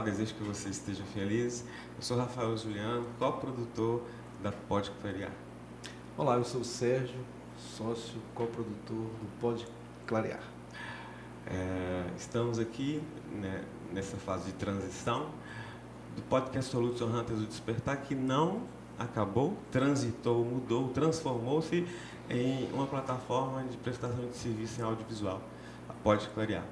desejo que você esteja feliz. Eu sou Rafael Juliano, coprodutor da Pode Clarear. Olá, eu sou o Sérgio, sócio, coprodutor do Pode Clarear. Estamos aqui, né, nessa fase de transição do podcast Solution Hunters do Despertar, que não acabou, transitou, mudou, transformou-se em uma plataforma de prestação de serviço em audiovisual, a Pode Clarear.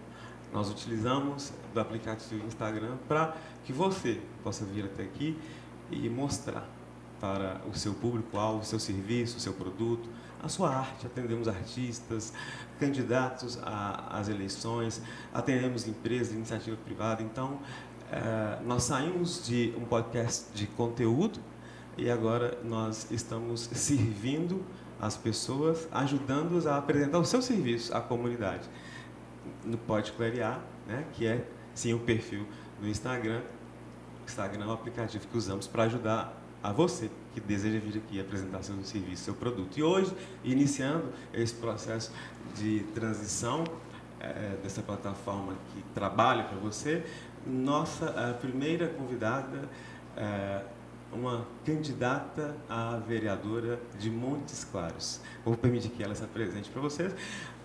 Nós utilizamos do aplicativo Instagram para que você possa vir até aqui e mostrar para o seu público-alvo, o seu serviço, o seu produto, a sua arte. Atendemos artistas, candidatos às eleições, atendemos empresas, iniciativa privada. Então, nós saímos de um podcast de conteúdo e agora nós estamos servindo as pessoas, ajudando-as a apresentar o seu serviço à comunidade. No Pode Clarear, né, que é sim o perfil do Instagram. O Instagram é o aplicativo que usamos para ajudar a você que deseja vir aqui apresentar seu serviço, seu produto. E hoje, iniciando esse processo de transição dessa plataforma que trabalha para você, nossa primeira convidada uma candidata a vereadora de Montes Claros. Vou permitir que ela se apresente para vocês.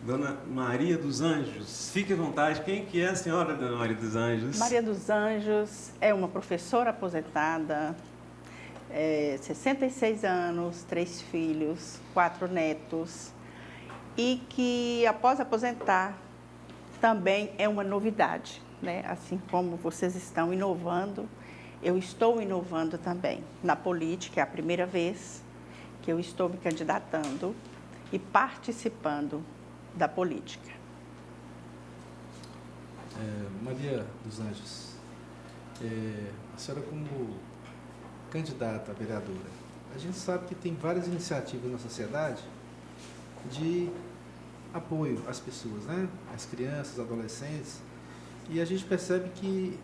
Dona Maria dos Anjos, fique à vontade. Quem que é a senhora, Dona Maria dos Anjos? Maria dos Anjos é uma professora aposentada, 66 anos, 3 filhos, 4 netos, e que após aposentar também é uma novidade, né? Assim como vocês estão inovando, eu estou inovando também. Na política é a primeira vez que eu estou me candidatando e participando da política. Maria dos Anjos, a senhora como candidata a vereadora, a gente sabe que tem várias iniciativas na sociedade de apoio às pessoas, né? Às crianças, adolescentes, e a gente percebe que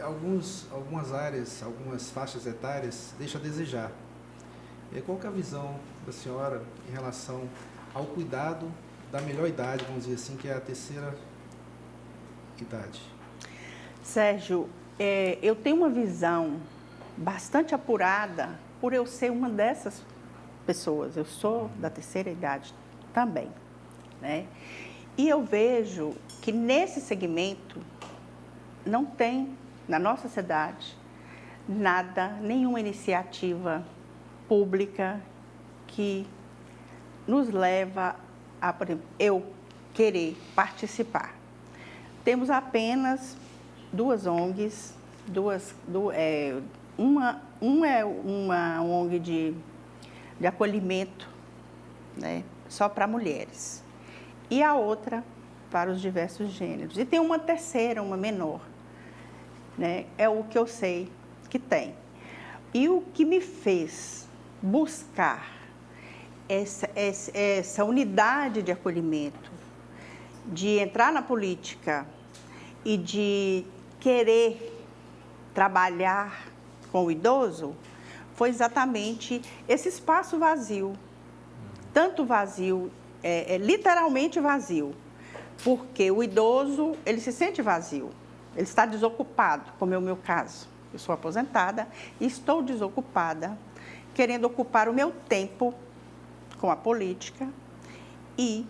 algumas áreas, algumas faixas etárias deixam a desejar. Qual que é a visão da senhora em relação ao cuidado da melhor idade, vamos dizer assim, que é a terceira idade? Sérgio, eu tenho uma visão bastante apurada por eu ser uma dessas pessoas. Eu sou da terceira idade também, né? E eu vejo que nesse segmento não tem, na nossa cidade, nenhuma iniciativa pública que nos leva a, por exemplo, eu querer participar. Temos apenas 2 ONGs, uma é uma ONG de acolhimento, né, só para mulheres, e a outra para os diversos gêneros. E tem uma terceira, uma menor, né, é o que eu sei que tem. E o que me fez buscar essa unidade de acolhimento, de entrar na política e de querer trabalhar com o idoso, foi exatamente esse espaço vazio. Tanto vazio, literalmente vazio, porque o idoso, ele se sente vazio, ele está desocupado, como é o meu caso. Eu sou aposentada e estou desocupada, querendo ocupar o meu tempo com a política, e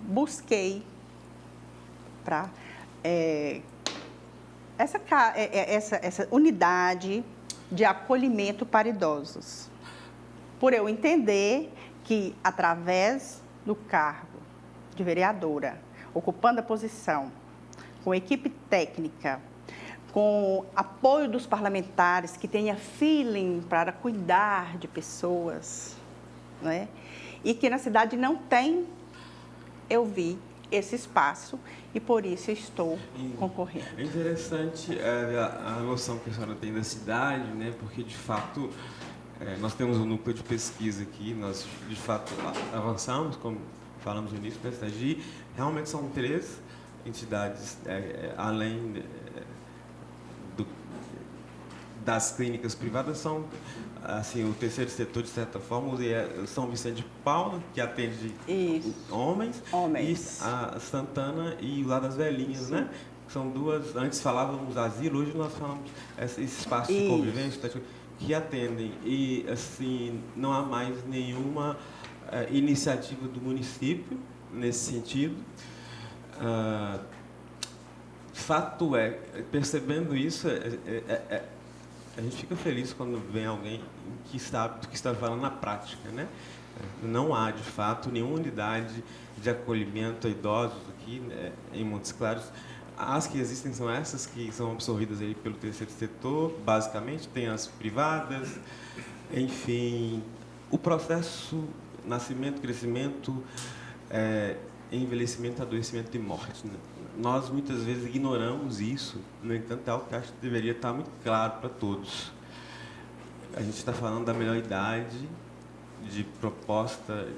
busquei para essa unidade de acolhimento para idosos. Por eu entender que, através do cargo de vereadora, ocupando a posição, com equipe técnica, com apoio dos parlamentares que tenha feeling para cuidar de pessoas, né? E que na cidade não tem, eu vi esse espaço e por isso eu estou concorrendo. É interessante a noção que a senhora tem da cidade, né? Porque de fato nós temos um núcleo de pesquisa aqui, nós de fato avançamos, como falamos no início, da cidade, realmente são 3 entidades, além das clínicas privadas, são assim, o terceiro setor, de certa forma, é São Vicente de Paula, que atende homens, e a Santana e o Lar das Velhinhas, né? São duas, antes falávamos asilo, hoje nós falamos esse espaço de convivência que atendem. E, assim, não há mais nenhuma iniciativa do município nesse sentido. Fato é, percebendo isso, a gente fica feliz quando vem alguém que sabe do que está falando na prática, né? Não há, de fato, nenhuma unidade de acolhimento a idosos aqui, né, em Montes Claros. As que existem são essas que são absorvidas aí pelo terceiro setor, basicamente, tem as privadas, enfim, o processo nascimento, crescimento, envelhecimento, adoecimento e morte, né? Nós muitas vezes ignoramos isso, no entanto é algo que acho que deveria estar muito claro para todos. A gente está falando da melhor idade, de proposta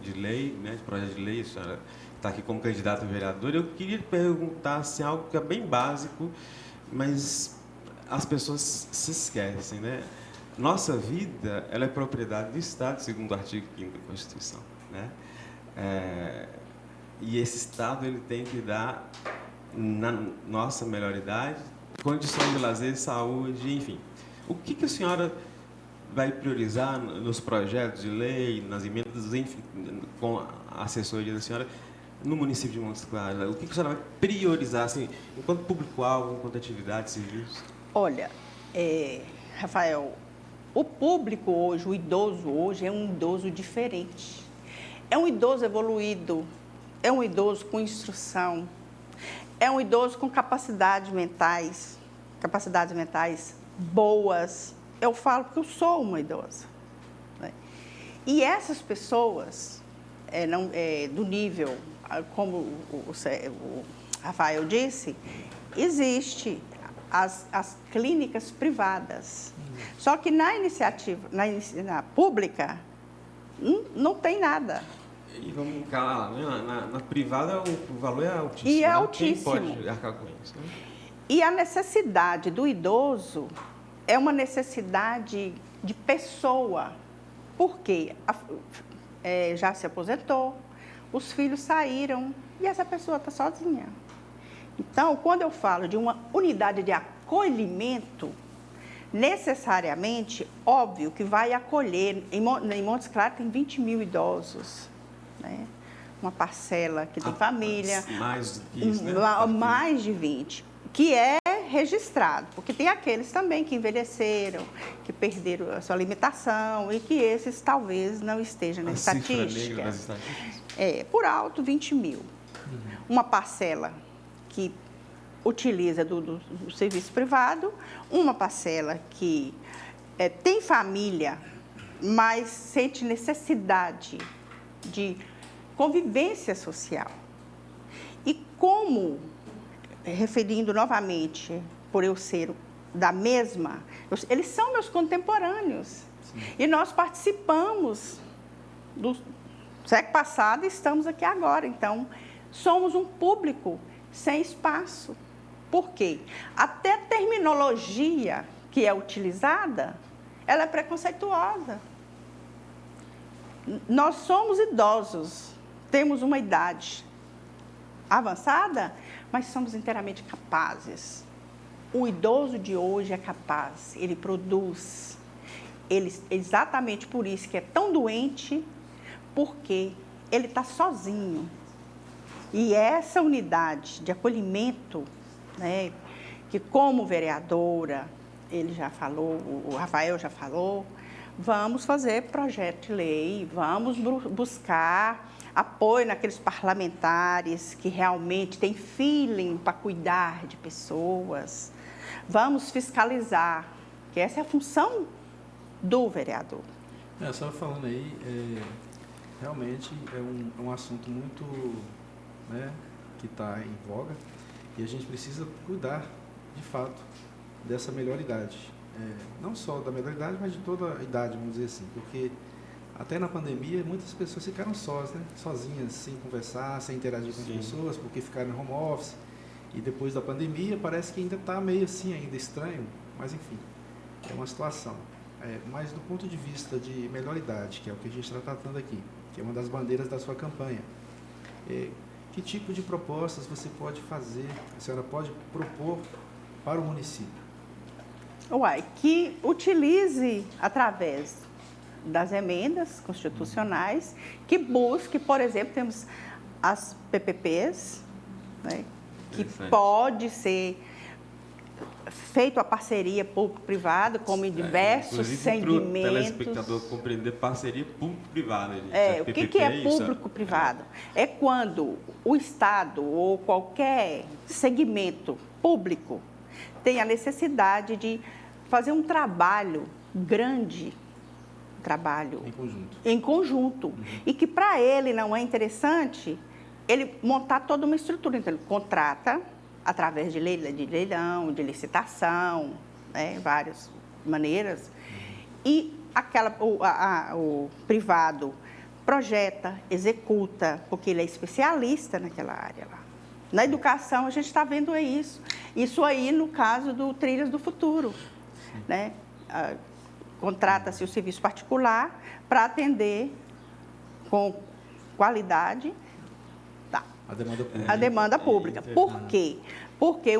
de lei, né, de projeto de lei, a senhora está aqui como candidata a vereadora. Eu queria perguntar assim, algo que é bem básico, mas as pessoas se esquecem, né? Nossa vida, ela é propriedade do Estado, segundo o artigo 5º da Constituição, né? E esse Estado ele tem que dar, na nossa melhor idade, condições de lazer, saúde, enfim. O que a senhora vai priorizar nos projetos de lei, nas emendas, enfim, com a assessoria da senhora, no município de Montes Claros? O que a senhora vai priorizar, assim, enquanto público-alvo, enquanto atividade, serviço? Olha, Rafael, o público hoje, o idoso hoje, é um idoso diferente. É um idoso evoluído, é um idoso com instrução, é um idoso com capacidades mentais boas. Eu falo porque eu sou uma idosa, né? E essas pessoas, do nível, como o Rafael disse, existe as clínicas privadas. Só que na iniciativa, na pública, não tem nada. E vamos calar, né? Na privada o valor é altíssimo. E é né? altíssimo. Quem pode arcar com isso? Né? E a necessidade do idoso é uma necessidade de pessoa. Por quê? Já se aposentou, os filhos saíram e essa pessoa está sozinha. Então, quando eu falo de uma unidade de acolhimento, necessariamente, óbvio que vai acolher, em Montes Claros tem 20 mil idosos, né? Uma parcela que tem família, mais do que isso, né? Mais de 20, que é registrado, porque tem aqueles também que envelheceram, que perderam a sua alimentação e que esses talvez não estejam na estatística. Cifra negra das estatísticas. Por alto, 20 mil. Uma parcela que utiliza do serviço privado, uma parcela que tem família, mas sente necessidade de convivência social. E como, referindo novamente, por eu ser da mesma, eles são meus contemporâneos. Sim. E nós participamos do século passado e estamos aqui agora. Então, somos um público sem espaço. Por quê? Até a terminologia que é utilizada, ela é preconceituosa. Nós somos idosos, temos uma idade avançada, mas somos inteiramente capazes. O idoso de hoje é capaz, ele produz. Exatamente por isso que é tão doente, porque ele está sozinho. E essa unidade de acolhimento, né, que como vereadora, ele já falou, o Rafael já falou, vamos fazer projeto de lei, vamos buscar apoio naqueles parlamentares que realmente têm feeling para cuidar de pessoas, vamos fiscalizar, que essa é a função do vereador. Só falando aí, realmente é um assunto muito, né, que está em voga e a gente precisa cuidar, de fato, dessa melhor idade. Não só da melhor idade, mas de toda a idade, vamos dizer assim, porque até na pandemia muitas pessoas ficaram sós, né, sozinhas, sem conversar, sem interagir com as pessoas, porque ficaram em home office. E depois da pandemia parece que ainda está meio assim, ainda estranho, mas enfim, é uma situação. Mas do ponto de vista de melhor idade, que é o que a gente está tratando aqui, que é uma das bandeiras da sua campanha, Que tipo de propostas você pode fazer, a senhora pode propor para o município? Uai, que utilize através das emendas constitucionais, que busque, por exemplo, temos as PPPs, né, que pode ser feito a parceria público-privada, como em diversos segmentos. Para o telespectador compreender, parceria público-privada. O que é público-privado? É quando o Estado ou qualquer segmento público tem a necessidade de fazer um trabalho grande, em conjunto. E que para ele não é interessante ele montar toda uma estrutura. Então, ele contrata através de leilão, de licitação, né, várias maneiras. E o privado projeta, executa, porque ele é especialista naquela área lá. Na educação, a gente está vendo isso. Isso aí no caso do Trilhas do Futuro, né? Contrata-se o serviço particular para atender com qualidade a demanda pública. Por quê? Porque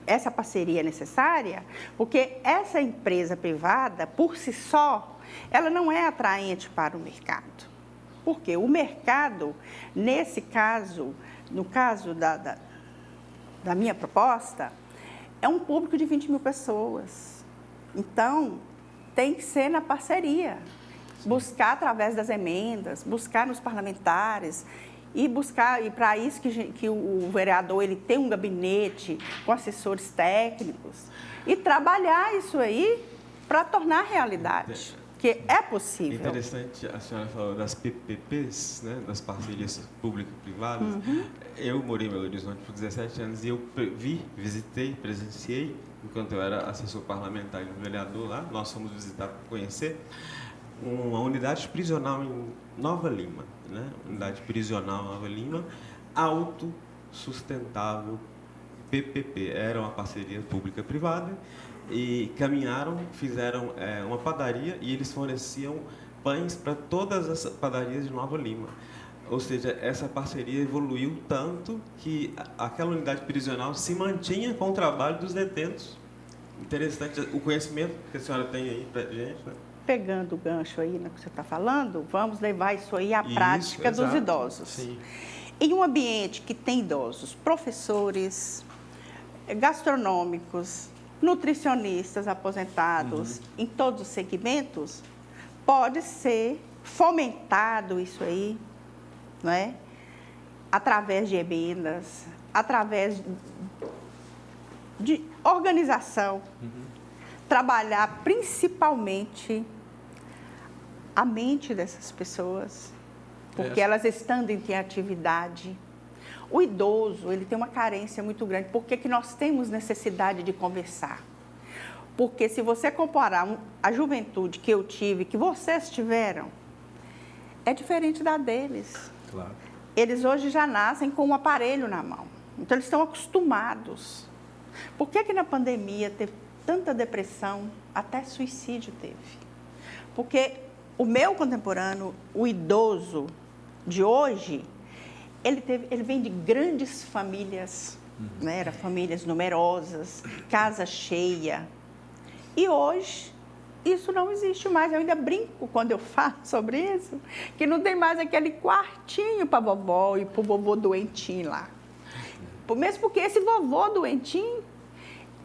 essa parceria é necessária, porque essa empresa privada, por si só, ela não é atraente para o mercado. Porque o mercado, nesse caso, no caso da minha proposta, é um público de 20 mil pessoas. Então, tem que ser na parceria. Buscar através das emendas, buscar nos parlamentares e para isso que o vereador ele tem um gabinete com assessores técnicos e trabalhar isso aí para tornar realidade, que é possível. Interessante, a senhora falou das PPPs, né, das parcerias público-privadas. Eu morei em Belo Horizonte por 17 anos e eu visitei, presenciei, enquanto eu era assessor parlamentar e vereador lá, nós fomos visitar para conhecer uma unidade prisional em Nova Lima, né? Unidade prisional Nova Lima, autossustentável, PPP. Era uma parceria pública-privada e caminharam, fizeram uma padaria e eles forneciam pães para todas as padarias de Nova Lima. Ou seja, essa parceria evoluiu tanto que aquela unidade prisional se mantinha com o trabalho dos detentos. Interessante o conhecimento que a senhora tem aí para a gente, né? Pegando o gancho aí no que você está falando, vamos levar isso aí à prática dos idosos. Sim. Em um ambiente que tem idosos, professores, gastronômicos, nutricionistas aposentados, em todos os segmentos, pode ser fomentado isso aí, não é? Através de emendas, através de organização, trabalhar principalmente a mente dessas pessoas, porque elas estando em atividade. O idoso, ele tem uma carência muito grande. Por que nós temos necessidade de conversar? Porque se você comparar a juventude que eu tive, que vocês tiveram, é diferente da deles. Claro. Eles hoje já nascem com um aparelho na mão. Então, eles estão acostumados. Por que na pandemia teve tanta depressão, até suicídio teve? Porque o meu contemporâneo, o idoso de hoje, ele vem de grandes famílias, né? Eram famílias numerosas, casa cheia. E hoje, isso não existe mais. Eu ainda brinco quando eu falo sobre isso, que não tem mais aquele quartinho para a vovó e para o vovô doentinho lá. Mesmo porque esse vovô doentinho,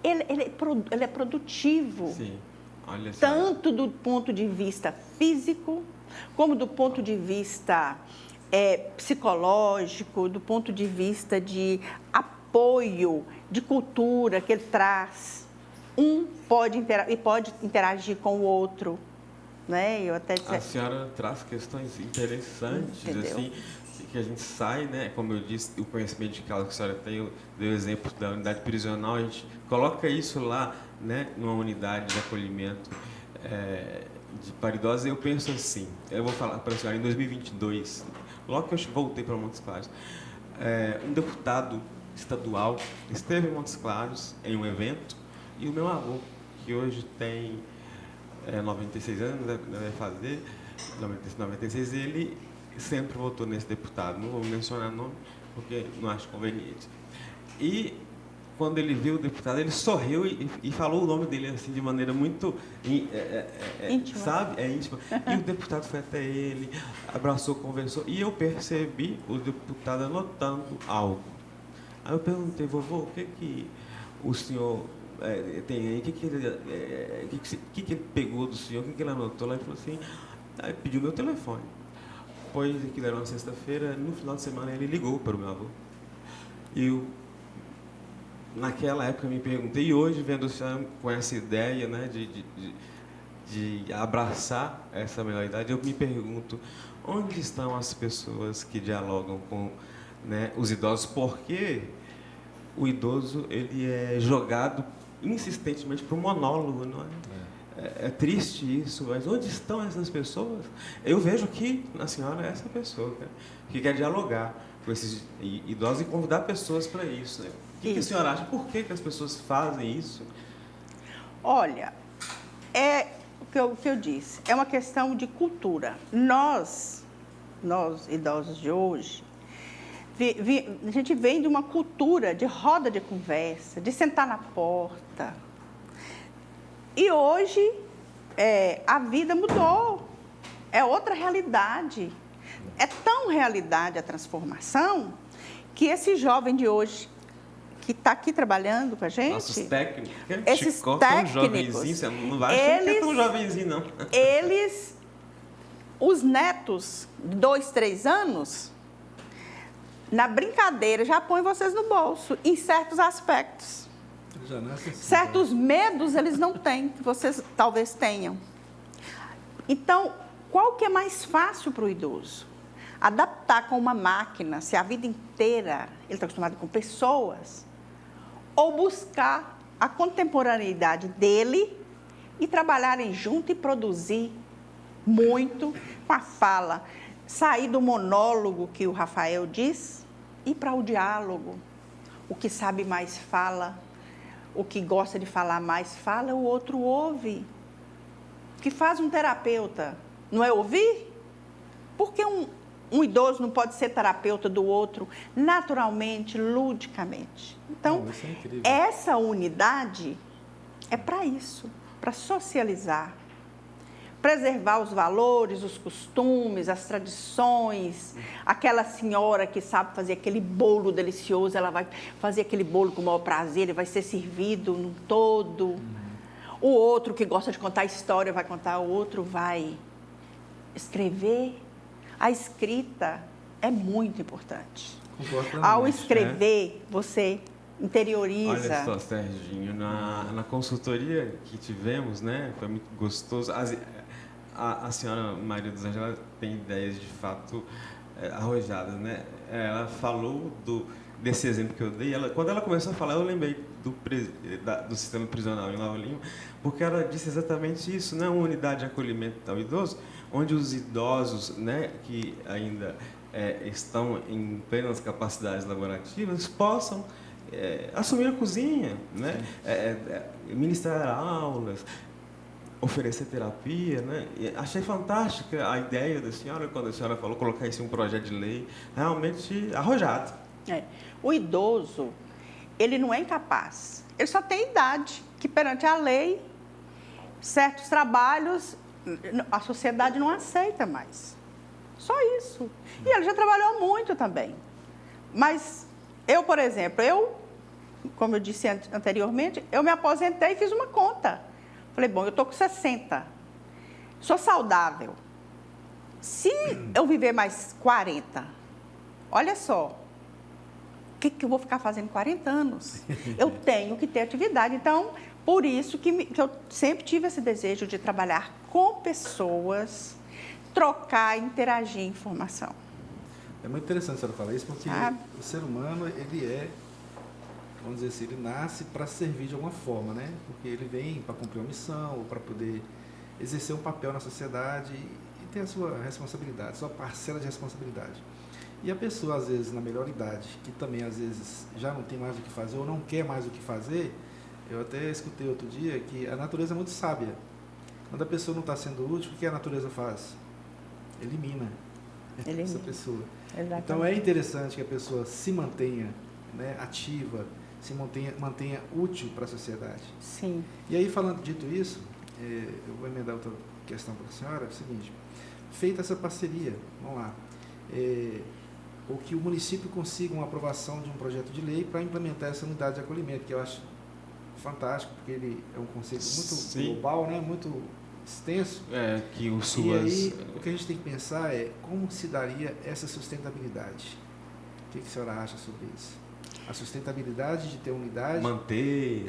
ele é produtivo. Sim. Olha só. Tanto do ponto de vista físico, como do ponto de vista psicológico, do ponto de vista de apoio, de cultura que ele traz. Um pode interagir com o outro, né? A senhora traz questões interessantes, assim, que a gente sai, né? Como eu disse, o conhecimento de causa que a senhora tem, deu exemplo da unidade prisional, a gente coloca isso lá, né? Numa unidade de acolhimento para idosos. Eu penso assim, eu vou falar para a senhora, em 2022, logo que eu voltei para Montes Claros, um deputado estadual esteve em Montes Claros em um evento, e o meu avô, que hoje tem 96 anos, vai fazer 96, ele sempre votou nesse deputado. Não vou mencionar nome, porque não acho conveniente. E quando ele viu o deputado, ele sorriu e falou o nome dele assim de maneira muito íntima. Sabe? É íntima. E o deputado foi até ele, abraçou, conversou, e eu percebi o deputado anotando algo. Aí eu perguntei, vovô, o que o senhor tem aí? O que ele pegou do senhor? O que ele anotou lá? Ele falou assim, aí pediu meu telefone. Pois aquilo era uma sexta-feira, no final de semana ele ligou para o meu avô. E eu, naquela época, me perguntei, e hoje, vendo o senhor com essa ideia, né, de abraçar essa melhoridade, eu me pergunto, onde estão as pessoas que dialogam com, né, os idosos? Porque o idoso ele é jogado insistentemente para o monólogo, não é? É triste isso, mas onde estão essas pessoas? Eu vejo aqui na senhora essa pessoa, né, que quer dialogar com esses idosos e convidar pessoas para isso, né? O que a senhora acha? Por que as pessoas fazem isso? Olha, é o que eu disse, é uma questão de cultura. Nós idosos de hoje, a gente vem de uma cultura de roda de conversa, de sentar na porta. E hoje a vida mudou, é outra realidade. É tão realidade a transformação que esse jovem de hoje, que está aqui trabalhando com a gente... Nossos técnicos, esses técnicos, você não vai achar que é tão jovenzinho, não. Os netos, 2, 3 anos, na brincadeira, já põem vocês no bolso, em certos aspectos. Já nasce assim, certos medos eles não têm, que vocês talvez tenham. Então, qual que é mais fácil para o idoso? Adaptar com uma máquina, se a vida inteira ele está acostumado com pessoas, ou buscar a contemporaneidade dele e trabalharem junto e produzir muito com a fala. Sair do monólogo que o Rafael diz e ir para o diálogo. O que sabe mais fala, o que gosta de falar mais fala, o outro ouve. O que faz um terapeuta não é ouvir? Porque um idoso não pode ser terapeuta do outro naturalmente, ludicamente. Então, isso é incrível. Essa unidade é para isso, para socializar, preservar os valores, os costumes, as tradições. Aquela senhora que sabe fazer aquele bolo delicioso, ela vai fazer aquele bolo com o maior prazer, ele vai ser servido num todo. O outro que gosta de contar história vai contar, o outro vai escrever. A escrita é muito importante. Ao escrever, você interioriza. Olha só, Serginho, na consultoria que tivemos, né, foi muito gostoso. A senhora Maria dos Anjos, ela tem ideias de fato arrojadas, né? Ela falou desse exemplo que eu dei. Quando ela começou a falar, eu lembrei do sistema prisional em Nova Lima, porque ela disse exatamente isso, né? Uma unidade de acolhimento ao idoso, onde os idosos, né, que ainda estão em plenas capacidades laborativas, possam assumir a cozinha, né? Ministrar aulas, oferecer terapia, né? E achei fantástica a ideia da senhora, quando a senhora falou colocar isso em um projeto de lei, realmente arrojado. O idoso, ele não é incapaz, ele só tem idade, que perante a lei, certos trabalhos, a sociedade não aceita mais. Só isso. E ele já trabalhou muito também. Mas eu, por exemplo, como eu disse anteriormente, eu me aposentei e fiz uma conta. Falei, bom, eu estou com 60, sou saudável. Se eu viver mais 40, olha só, o que eu vou ficar fazendo 40 anos? Eu tenho que ter atividade. Então, por isso que eu sempre tive esse desejo de trabalhar com pessoas, trocar, interagir informação. É muito interessante a senhora falar isso, porque o ser humano, vamos dizer assim, ele nasce para servir de alguma forma, né? Porque ele vem para cumprir uma missão, ou para poder exercer um papel na sociedade e ter a sua responsabilidade, sua parcela de responsabilidade. E a pessoa, às vezes, na melhor idade, que também, às vezes, já não tem mais o que fazer ou não quer mais o que fazer, eu até escutei outro dia que a natureza é muito sábia. Quando a pessoa não está sendo útil, o que a natureza faz? Elimina. essa pessoa. Exatamente. Então é interessante que a pessoa se mantenha, né, ativa, se mantenha útil para a sociedade. Sim. E aí, dito isso, eu vou emendar outra questão para a senhora, é o seguinte, feita essa parceria, vamos lá, ou que o município consiga uma aprovação de um projeto de lei para implementar essa unidade de acolhimento, que eu acho fantástico, porque ele é um conceito muito global, né, muito extenso. Que o SUAS... E aí, o que a gente tem que pensar é como se daria essa sustentabilidade. O que a senhora acha sobre isso? A sustentabilidade de ter unidade... Manter...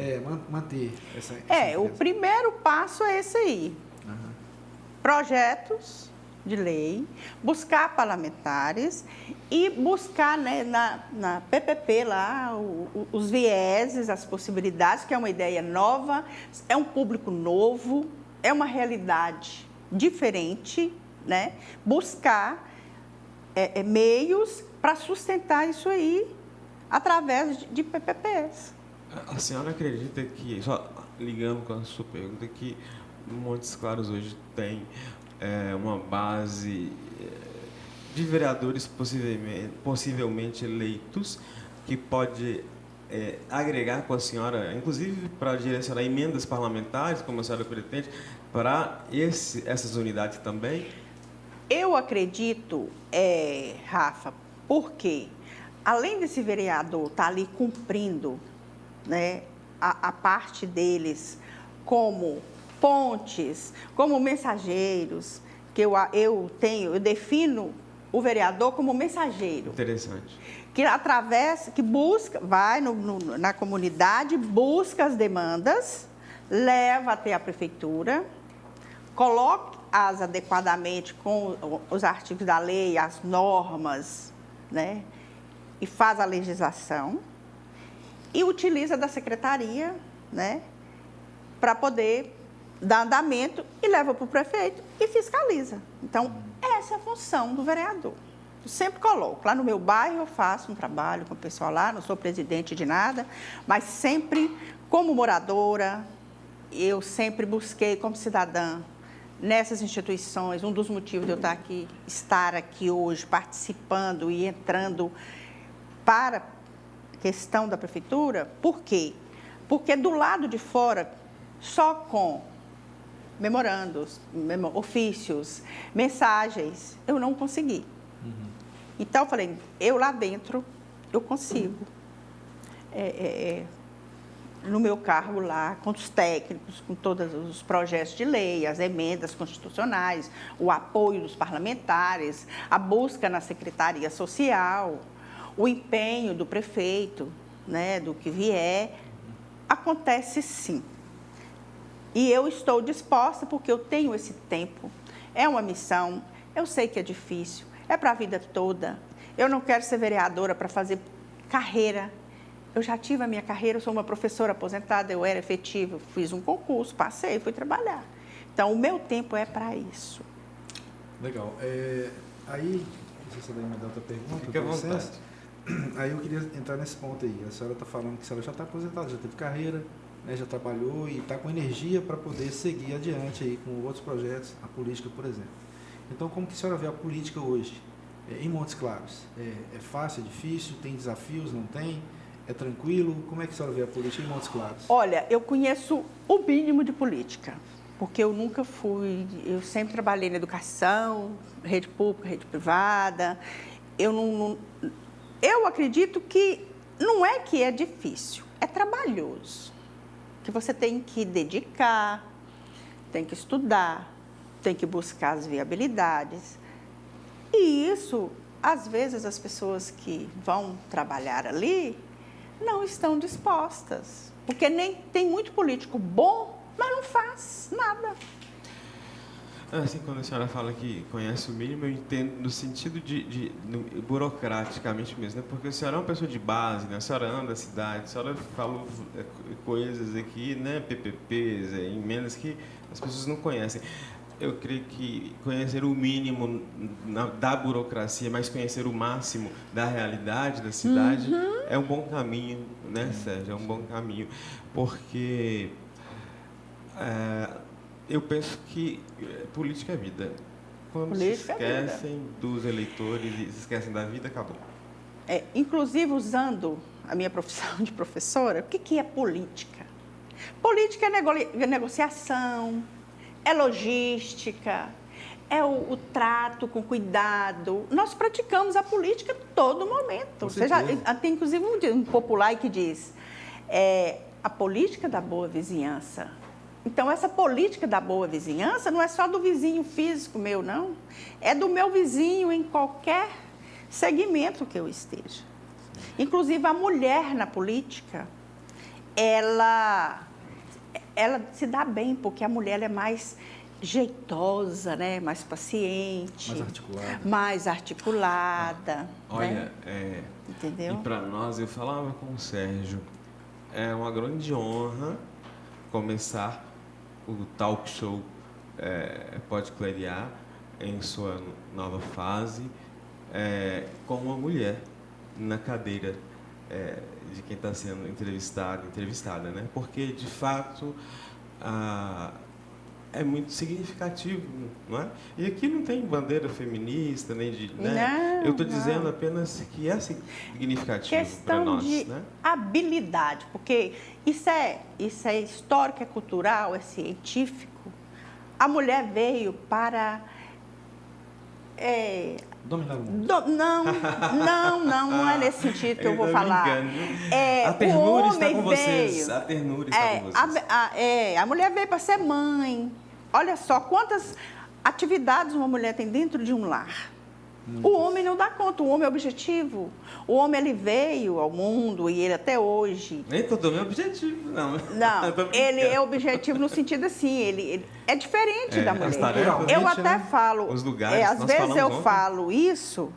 manter essa o primeiro passo é esse aí. Uhum. Projetos de lei, buscar parlamentares e buscar, né, na PPP lá os vieses, as possibilidades, que é uma ideia nova, é um público novo, é uma realidade diferente, né? Buscar meios para sustentar isso aí através de PPPs. A senhora acredita que, só ligando com a sua pergunta, que Montes Claros hoje tem uma base de vereadores possivelmente eleitos que pode agregar com a senhora, inclusive para direcionar emendas parlamentares, como a senhora pretende, para essas unidades também? Eu acredito, Rafa, porque além desse vereador estar ali cumprindo, né, a parte deles como pontes, como mensageiros, que eu defino o vereador como mensageiro. Interessante. Que busca, vai na comunidade, busca as demandas, leva até a prefeitura, coloca-as adequadamente com os artigos da lei, as normas, né? E faz a legislação e utiliza da secretaria, né? Para poder dar andamento e leva para o prefeito e fiscaliza. Então, essa é a função do vereador. Eu sempre coloco. Lá no meu bairro eu faço um trabalho com o pessoal lá, não sou presidente de nada, mas sempre como moradora, eu sempre busquei como cidadã nessas instituições. Um dos motivos de eu estar aqui hoje, participando e entrando para a questão da prefeitura, por quê? Porque do lado de fora, só com memorandos, ofícios, mensagens, eu não consegui. Uhum. Então, eu falei, eu lá dentro, eu consigo. No meu cargo lá, com os técnicos, com todos os projetos de lei, as emendas constitucionais, o apoio dos parlamentares, a busca na Secretaria Social, o empenho do prefeito, né, do que vier, acontece sim. E eu estou disposta, porque eu tenho esse tempo. É uma missão, eu sei que é difícil, é para a vida toda. Eu não quero ser vereadora para fazer carreira. Eu já tive a minha carreira, eu sou uma professora aposentada, eu era efetiva, fiz um concurso, passei, fui trabalhar. Então, o meu tempo é para isso. Legal. Aí, não sei se você vai me dar outra pergunta. Fique à vontade. Aí eu queria entrar nesse ponto aí. A senhora está falando que a senhora já está aposentada, já teve carreira, né, já trabalhou e está com energia para poder seguir adiante aí com outros projetos, a política, por exemplo. Então, como que a senhora vê a política hoje em Montes Claros? É fácil, é difícil, tem desafios, não tem? É tranquilo? Como é que a senhora vê a política em Montes Claros? Olha, eu conheço o mínimo de política, porque eu nunca fui, eu sempre trabalhei na educação, rede pública, rede privada. Eu acredito que não é que é difícil, é trabalhoso. Que você tem que dedicar, tem que estudar, tem que buscar as viabilidades. E isso, às vezes, as pessoas que vão trabalhar ali não estão dispostas. Porque tem muito político bom, mas não faz nada. Assim, quando a senhora fala que conhece o mínimo, eu entendo no sentido burocraticamente mesmo, né? Porque a senhora é uma pessoa de base, né? A senhora anda na cidade, a senhora falou coisas aqui, né? PPPs, emendas que as pessoas não conhecem. Eu creio que conhecer o mínimo da burocracia, mas conhecer o máximo da realidade da cidade é um bom caminho, né, Sérgio? É um bom caminho, porque eu penso que política é vida. quando Política se é vida. esquecem dos eleitores e se esquecem da vida, acabou. Inclusive, usando a minha profissão de professora, o que é política? Política é negociação, é logística, é o trato com cuidado. Nós praticamos a política a todo momento. Tem, inclusive, um popular que diz, a política da boa vizinhança. Então, essa política da boa vizinhança não é só do vizinho físico meu, não. É do meu vizinho em qualquer segmento que eu esteja. Inclusive, a mulher na política, ela se dá bem, porque a mulher é mais jeitosa, né? Mais paciente. Mais articulada. Olha, né? Entendeu? E para nós, eu falava com o Sérgio, é uma grande honra começar o talk show Pode Clarear em sua nova fase com uma mulher na cadeira de quem está sendo entrevistada, né? Porque, de fato, é muito significativo, não é? E aqui não tem bandeira feminista, nem de... Né? Eu estou dizendo apenas que é significativo para nós. Questão de habilidade, porque isso é histórico, é cultural, é científico. A mulher veio para... dominar o mundo. Não é nesse sentido que eu vou falar. A ternura está com vocês. A ternura está com vocês. A mulher veio para ser mãe. Olha só quantas atividades uma mulher tem dentro de um lar. O homem não dá conta, o homem é objetivo. O homem, ele veio ao mundo e ele até hoje... Nem todo homem é objetivo, não. Não, ele é objetivo no sentido assim, ele é diferente da mulher. Eu até falo, os lugares, às vezes eu falo isso,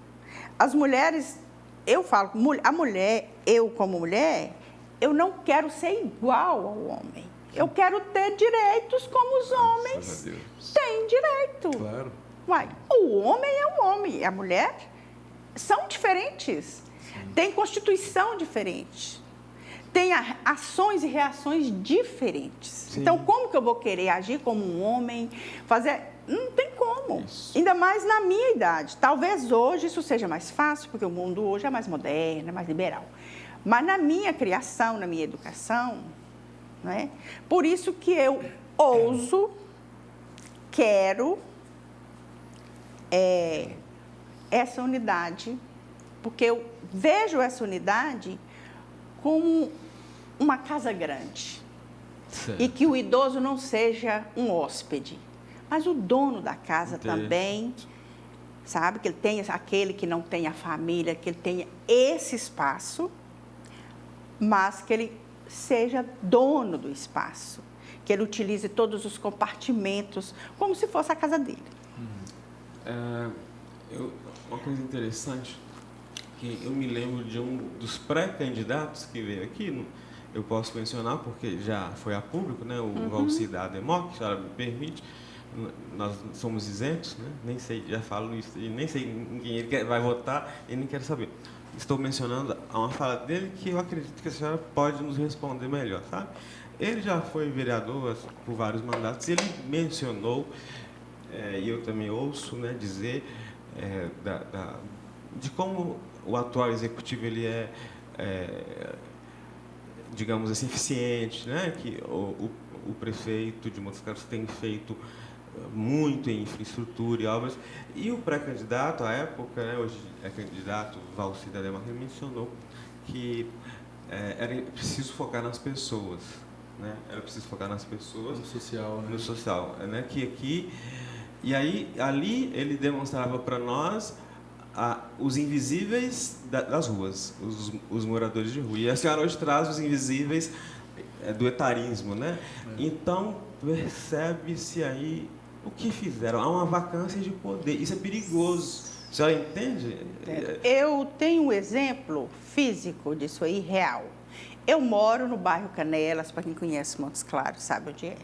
as mulheres, eu falo, a mulher, eu como mulher, eu não quero ser igual ao homem. Eu quero ter direitos como os homens têm direito. Claro. O homem é um homem, a mulher são diferentes. Tem constituição diferente. Tem ações e reações diferentes. Sim. Então, como que eu vou querer agir como um homem, fazer... Não tem como. Isso. Ainda mais na minha idade. Talvez hoje isso seja mais fácil, porque o mundo hoje é mais moderno, é mais liberal. Mas na minha criação, na minha educação, né? Por isso que eu ouso, quero... essa unidade, porque eu vejo essa unidade como uma casa grande. Certo. E que o idoso não seja um hóspede, mas o dono da casa também, sabe? Que ele tenha aquele que não tem a família, que ele tenha esse espaço, mas que ele seja dono do espaço, que ele utilize todos os compartimentos como se fosse a casa dele. Uma coisa interessante, que eu me lembro de um dos pré-candidatos que veio aqui, eu posso mencionar porque já foi a público, né? O Valci da Ademoc, se ela me permite, nós somos isentos, né? Nem sei, já falo isso, e nem sei em quem ele vai votar e nem quero saber. Estou mencionando uma fala dele que eu acredito que a senhora pode nos responder melhor, sabe? Ele já foi vereador por vários mandatos e ele mencionou... e eu também ouço, né, dizer de como o atual executivo ele digamos assim, eficiente, né, que o prefeito de Montes Claros tem feito muito em infraestrutura e obras, e o pré-candidato à época, né, hoje é candidato Valci da Ademoc, mencionou que era preciso focar nas pessoas, né, era preciso focar nas pessoas, no social, né? No social, né, que aqui... E aí, ali, ele demonstrava para nós os invisíveis das ruas, os moradores de rua. E a senhora hoje traz os invisíveis do etarismo, né? Então, percebe-se aí o que fizeram. Há uma vacância de poder. Isso é perigoso. A senhora entende? Eu tenho um exemplo físico disso aí, real. Eu moro no bairro Canelas, para quem conhece Montes Claros, sabe onde é.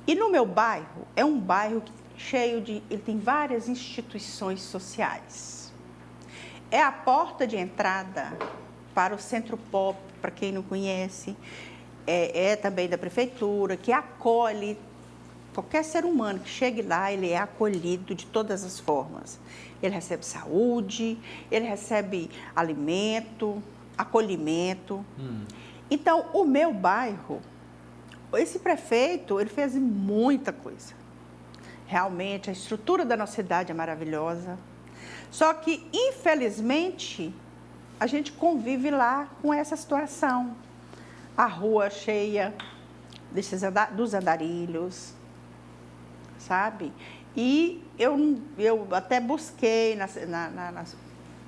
E no meu bairro, é um bairro cheio de... Ele tem várias instituições sociais. É a porta de entrada para o Centro Pop, para quem não conhece. É também da prefeitura, que acolhe Qualquer ser humano que chegue lá, ele é acolhido de todas as formas. Ele recebe saúde, ele recebe alimento, acolhimento. Então, o meu bairro, esse prefeito, ele fez muita coisa. Realmente, a estrutura da nossa cidade é maravilhosa. Só que, infelizmente, a gente convive lá com essa situação. A rua cheia dos andarilhos, sabe? E eu até busquei,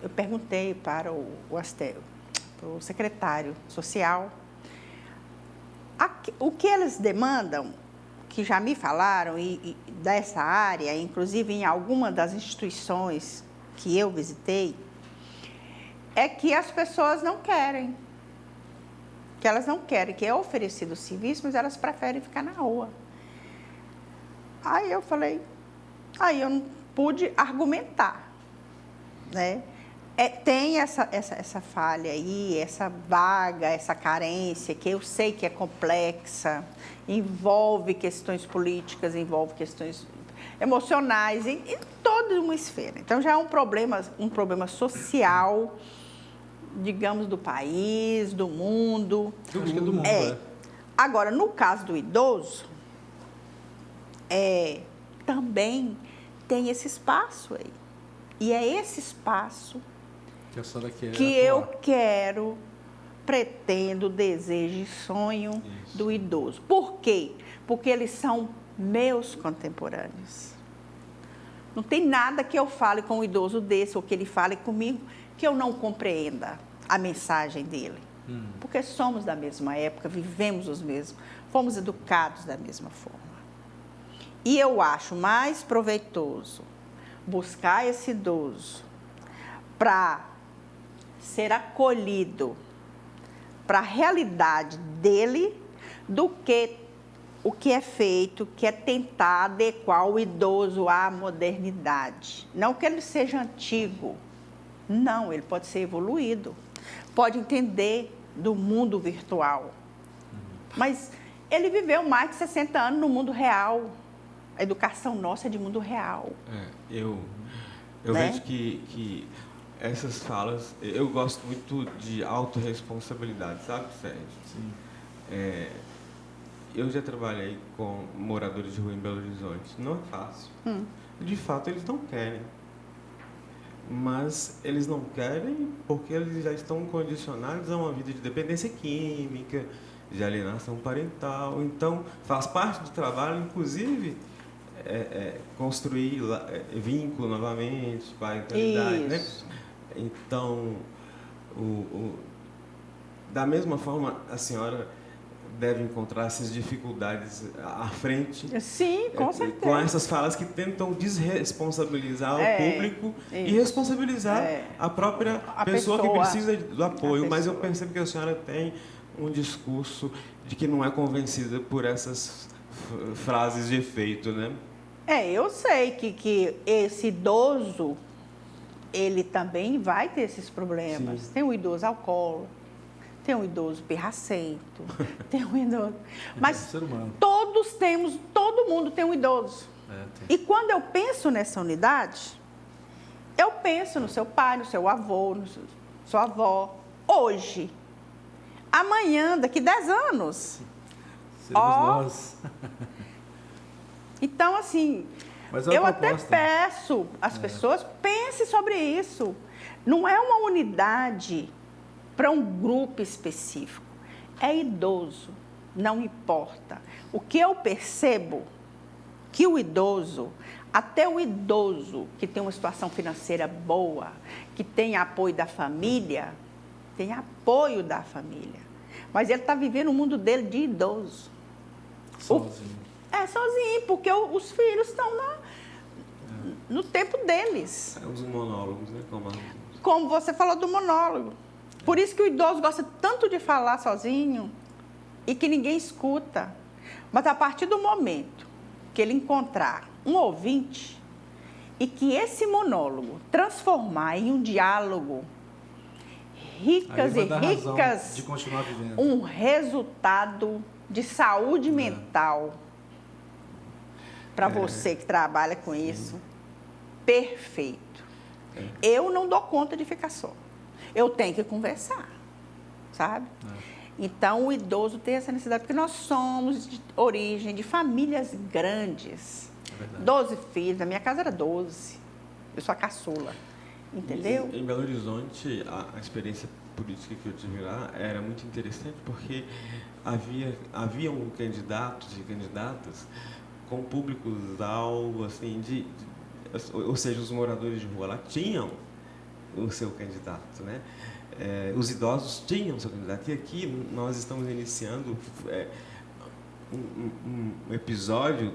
eu perguntei para o secretário social, o que eles demandam, que já me falaram, e dessa área, inclusive em alguma das instituições que eu visitei, é que as pessoas não querem. Que elas não querem, que é oferecido o serviço, mas elas preferem ficar na rua. Aí eu falei, aí eu não pude argumentar, né? Tem essa falha aí, essa vaga, essa carência, que eu sei que é complexa, envolve questões políticas, envolve questões emocionais, em toda uma esfera. Então, já é um problema social, digamos, do país, do mundo. Eu acho que é do mundo, Agora, no caso do idoso, também tem esse espaço aí. E é esse espaço que a senhora quer que eu quero, pretendo, desejo e sonho do idoso. Por quê? Porque eles são meus contemporâneos. Não tem nada que eu fale com um idoso desse ou que ele fale comigo que eu não compreenda a mensagem dele. Porque somos da mesma época, vivemos os mesmos, fomos educados da mesma forma. E eu acho mais proveitoso buscar esse idoso para ser acolhido para a realidade dele do que o que é feito, que é tentar adequar o idoso à modernidade. Não que ele seja antigo, não, ele pode ser evoluído, pode entender do mundo virtual. Mas ele viveu mais de 60 anos no mundo real. A educação nossa é de mundo real. Eu né? vejo que essas falas, eu gosto muito de autorresponsabilidade, sabe, Sérgio? Sim. Eu já trabalhei com moradores de rua em Belo Horizonte. Não é fácil. De fato, eles não querem. Mas eles não querem porque eles já estão condicionados a uma vida de dependência química, de alienação parental. Então, faz parte do trabalho, inclusive, construir vínculo novamente, parentalidade, né? Então, da mesma forma, a senhora deve encontrar essas dificuldades à frente. Sim, com certeza. Com essas falas que tentam desresponsabilizar o público e responsabilizar a própria pessoa que precisa do apoio. Mas eu percebo que a senhora tem um discurso de que não é convencida por essas frases de efeito, né? Eu sei que esse idoso, ele também vai ter esses problemas. Sim. Tem um idoso alcoólatra, tem um idoso pirracento, tem um idoso... Mas ser humano. todo mundo tem um idoso. Tem. E quando eu penso nessa unidade, eu penso no seu pai, no seu avô, no sua avó, hoje. Amanhã, daqui 10 anos. Seremos nós. Então, assim, eu até peço às pessoas, pense sobre isso. Não é uma unidade para um grupo específico. É idoso, não importa. O que eu percebo, que o idoso, até o idoso que tem uma situação financeira boa, que tem apoio da família, tem apoio da família. Mas ele está vivendo o mundo dele de idoso. Sozinho. Sozinho, porque os filhos estão no tempo deles. Os monólogos, né? Como você falou do monólogo. Por isso que o idoso gosta tanto de falar sozinho e que ninguém escuta. Mas a partir do momento que ele encontrar um ouvinte e que esse monólogo transformar em um diálogo ricas e ricas, de continuar vivendo. um resultado de saúde mental, para você que trabalha com isso, perfeito. Eu não dou conta de ficar só. Eu tenho que conversar, sabe? Então, o idoso tem essa necessidade, porque nós somos de origem de famílias grandes. 12 filhos, na minha casa era 12. Eu sou a caçula, entendeu? Em Belo Horizonte, a experiência política que eu tive lá era muito interessante, porque haviam candidatos e candidatas com públicos-alvo, assim, ou seja, os moradores de rua lá tinham o seu candidato, né? Os idosos tinham o seu candidato. E aqui nós estamos iniciando um episódio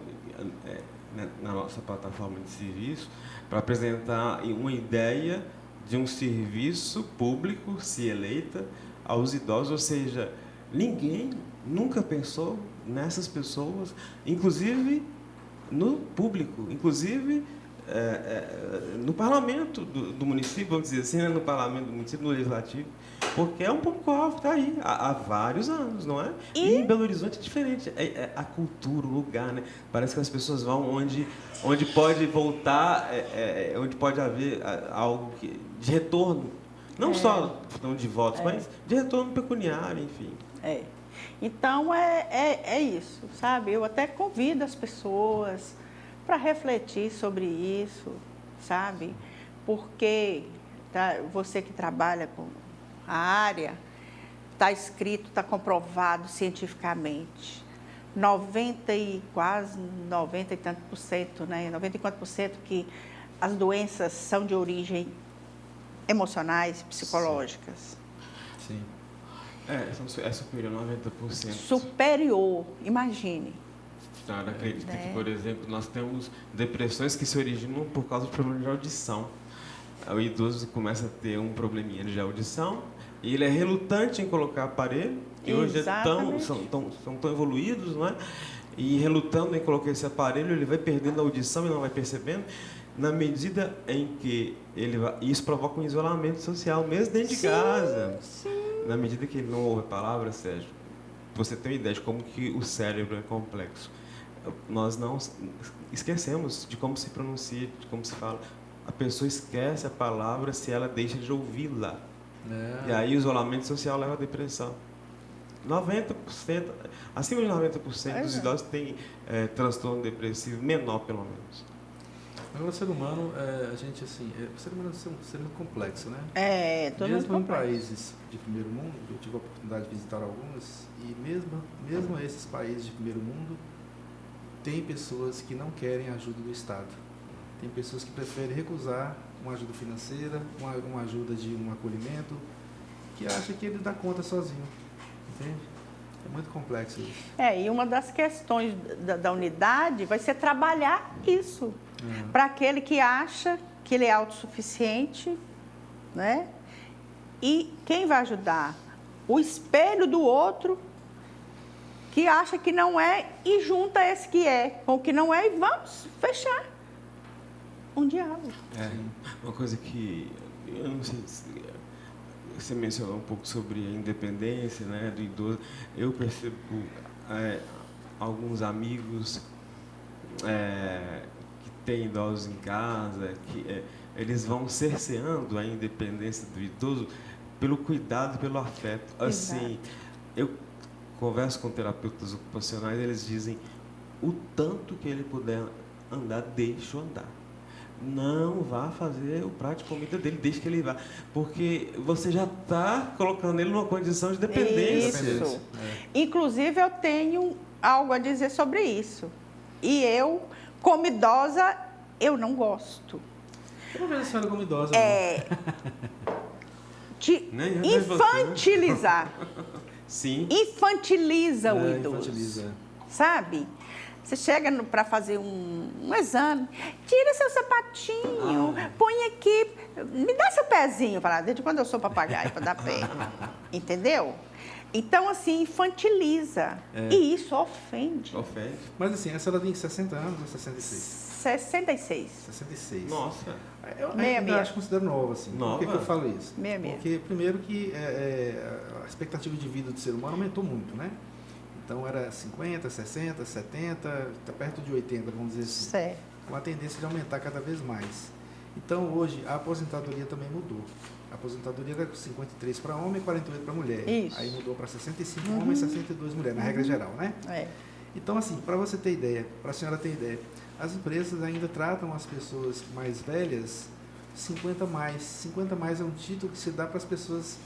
na nossa plataforma de serviço para apresentar uma ideia de um serviço público, se eleita, aos idosos, ou seja, ninguém nunca pensou nessas pessoas, inclusive no público, inclusive no parlamento do município, vamos dizer assim, né? No parlamento do município, no legislativo, porque é um público-alvo que está aí há vários anos, não é? E em Belo Horizonte é diferente, a cultura, o lugar, né? Parece que as pessoas vão onde pode voltar, onde pode haver algo de retorno, não só de votos, mas de retorno pecuniário, enfim. Então, é isso, sabe? Eu até convido as pessoas para refletir sobre isso, sabe? Porque você que trabalha com a área, está escrito, está comprovado cientificamente. 90 e tanto por cento, né? 94% que as doenças são de origem emocionais, psicológicas. Sim. É superior a 90%. Superior, imagine. A senhora acredita que, por exemplo, nós temos depressões que se originam por causa de problemas de audição. O idoso começa a ter um probleminha de audição e ele é relutante em colocar aparelho, que hoje são tão evoluídos, não é? E relutando em colocar esse aparelho, ele vai perdendo a audição e não vai percebendo, na medida em que isso provoca um isolamento social, mesmo dentro de casa. Na medida que ele não ouve a palavra, Sérgio, você tem uma ideia de como que o cérebro é complexo. Nós não esquecemos de como se pronuncia, de como se fala. A pessoa esquece a palavra se ela deixa de ouvi-la. E aí o isolamento social leva à depressão. 90%, acima de 90% dos idosos têm transtorno depressivo, menor pelo menos. Agora, o ser humano, a gente assim, o ser humano é um ser muito complexo, né? Mesmo em países de primeiro mundo, eu tive a oportunidade de visitar alguns, e mesmo esses países de primeiro mundo, tem pessoas que não querem ajuda do Estado. Tem pessoas que preferem recusar uma ajuda financeira, uma ajuda de um acolhimento, que acha que ele dá conta sozinho, entende? É muito complexo isso. E uma das questões da unidade vai ser trabalhar isso. Para aquele que acha que ele é autossuficiente, né? E quem vai ajudar? O espelho do outro, que acha que não é, e junta esse que é com o que não é, e vamos fechar um diálogo. Uma coisa que eu não sei se você mencionou um pouco sobre a independência, né, do idoso. Eu percebo alguns amigos que têm idosos em casa, que eles vão cerceando a independência do idoso pelo cuidado, pelo afeto. Assim, eu converso com terapeutas ocupacionais, eles dizem: o tanto que ele puder andar, deixa andar. Não vá fazer o prato de comida dele, deixa que ele vá. Porque você já está colocando ele numa condição de dependência. Isso. Inclusive, eu tenho algo a dizer sobre isso. E eu, como idosa, eu não gosto. Eu não vejo a senhora como idosa. De infantilizar. Sim. Infantiliza o idoso. Infantiliza. Sabe? Você chega para fazer um exame, tira seu sapatinho, põe aqui, me dá seu pezinho, fala, desde quando eu sou papagaio para dar pé, entendeu? Então, assim, infantiliza, e isso ofende. Ofende. Mas assim, a senhora tem 60 anos ou 66? 66. 66. Nossa. Eu ainda acho que considero nova, assim. Nova? Por que eu falo isso? Meia. Porque, primeiro, que a expectativa de vida do ser humano aumentou muito, né? Então era 50, 60, 70, está perto de 80, vamos dizer assim. Certo. Com a tendência de aumentar cada vez mais. Então hoje a aposentadoria também mudou. A aposentadoria era 53 para homem e 48 para mulher. Isso. Aí mudou para 65 homens e 62 mulheres, na regra geral, né? É. Então, assim, para você ter ideia, para a senhora ter ideia, as empresas ainda tratam as pessoas mais velhas 50 mais. 50 mais é um título que se dá para as pessoas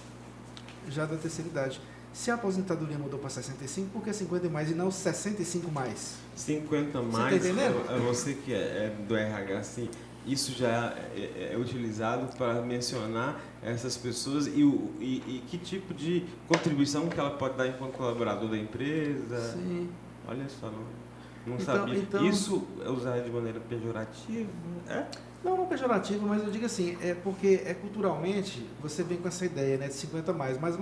já da terceira idade. Se a aposentadoria mudou para 65, por que 50 mais e não 65 mais? 50 mais, Você tá entendendo? Você que é do RH, assim, isso já é utilizado para mencionar essas pessoas e que tipo de contribuição que ela pode dar enquanto colaborador da empresa. Sim. Olha só, não Então- sabia. então- Isso é usado de maneira pejorativa? É? Não pejorativo, mas eu digo assim, é porque culturalmente você vem com essa ideia, né, de 50 mais, mas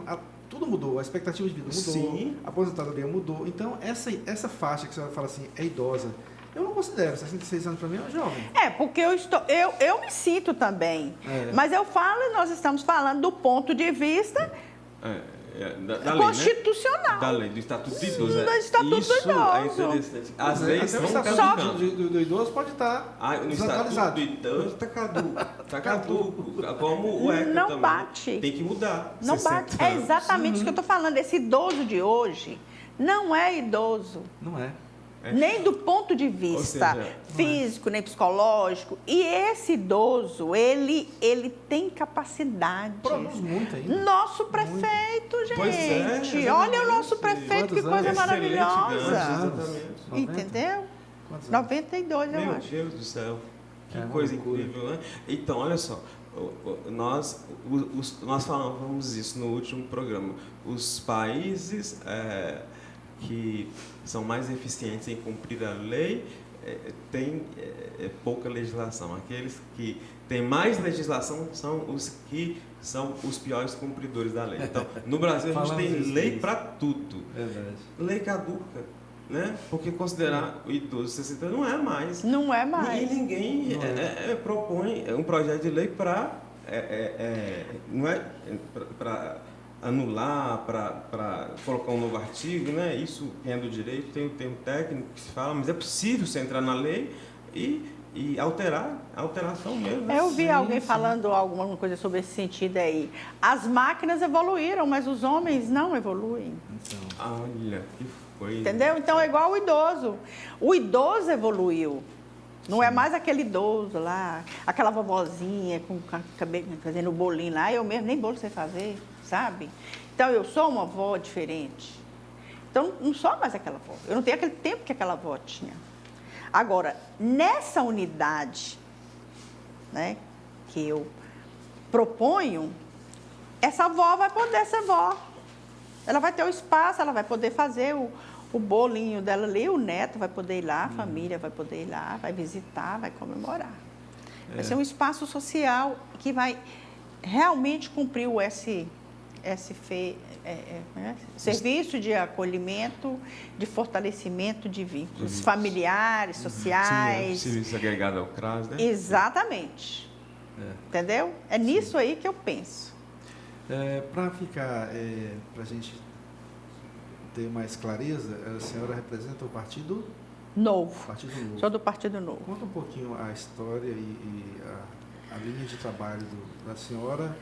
tudo mudou, a expectativa de vida mudou, Sim. a aposentadoria mudou. Então essa faixa que a senhora fala assim, é idosa. Eu não considero, 66 anos para mim é jovem. É, porque eu me sinto também. É. Mas eu falo, nós estamos falando do ponto de vista Da lei, constitucional. né? Da lei, do Estatuto do Idoso. Do Estatuto do Isso é Idoso. interessante. As Até leis o estão estatuto caducando. do idoso pode estar No Estatuto desatualizado. do Idoso está caduco. Está caduco. Como o ECA Não também. bate. Tem que mudar. Não 60 bate. É anos. exatamente isso que eu estou falando. Esse idoso de hoje não é idoso. Não é. Nem do ponto de vista seja, físico, nem psicológico. E esse idoso, ele tem capacidade. Produz muito ainda. Nosso prefeito, Pois é, gente. Olha o nosso prefeito, que Quantos coisa anos? maravilhosa. Exatamente. 90? Entendeu? Quantos anos? 92, eu Meu acho. Deus do céu. Que É uma coisa loucura. incrível, né? Então, olha só. Nós falamos isso no último programa. Os países que são mais eficientes em cumprir a lei têm pouca legislação. Aqueles que têm mais legislação são os que são os piores cumpridores da lei. Então, no Brasil, a gente Falamos tem isso lei mesmo. para tudo. Verdade. Lei caduca, né? Porque considerar o idoso 60 não é mais. Não é E mais. ninguém Não propõe um projeto de lei para não é para anular, para colocar um novo artigo, né? Isso quem é do direito tem o termo técnico que se fala, mas é possível você entrar na lei e alterar, a alteração mesmo. Eu vi Sim, alguém sim. falando alguma coisa sobre esse sentido aí. As máquinas evoluíram, mas os homens não evoluem. Então, Olha, que coisa. Entendeu? Então é igual o idoso. O idoso evoluiu. Não é mais aquele idoso lá, aquela vovozinha com cabelo fazendo bolinho lá. Eu mesmo nem bolo sei fazer, sabe? Então eu sou uma avó diferente. Então não sou mais aquela avó. Eu não tenho aquele tempo que aquela avó tinha. Agora, nessa unidade, né, que eu proponho, essa avó vai poder ser vó. Ela vai ter o espaço, ela vai poder fazer o bolinho dela ali, o neto vai poder ir lá, a família vai poder ir lá, vai visitar, vai comemorar. Vai ser um espaço social que vai realmente cumprir o serviço de acolhimento, de fortalecimento de vínculos familiares, sociais. Serviço agregado ao CRAS, né? Exatamente. Entendeu? É nisso aí que eu penso. para ficar, para a gente ter mais clareza, a senhora representa o Partido Novo. Novo. Sou do Partido Novo. Conta um pouquinho a história e a linha de trabalho da senhora.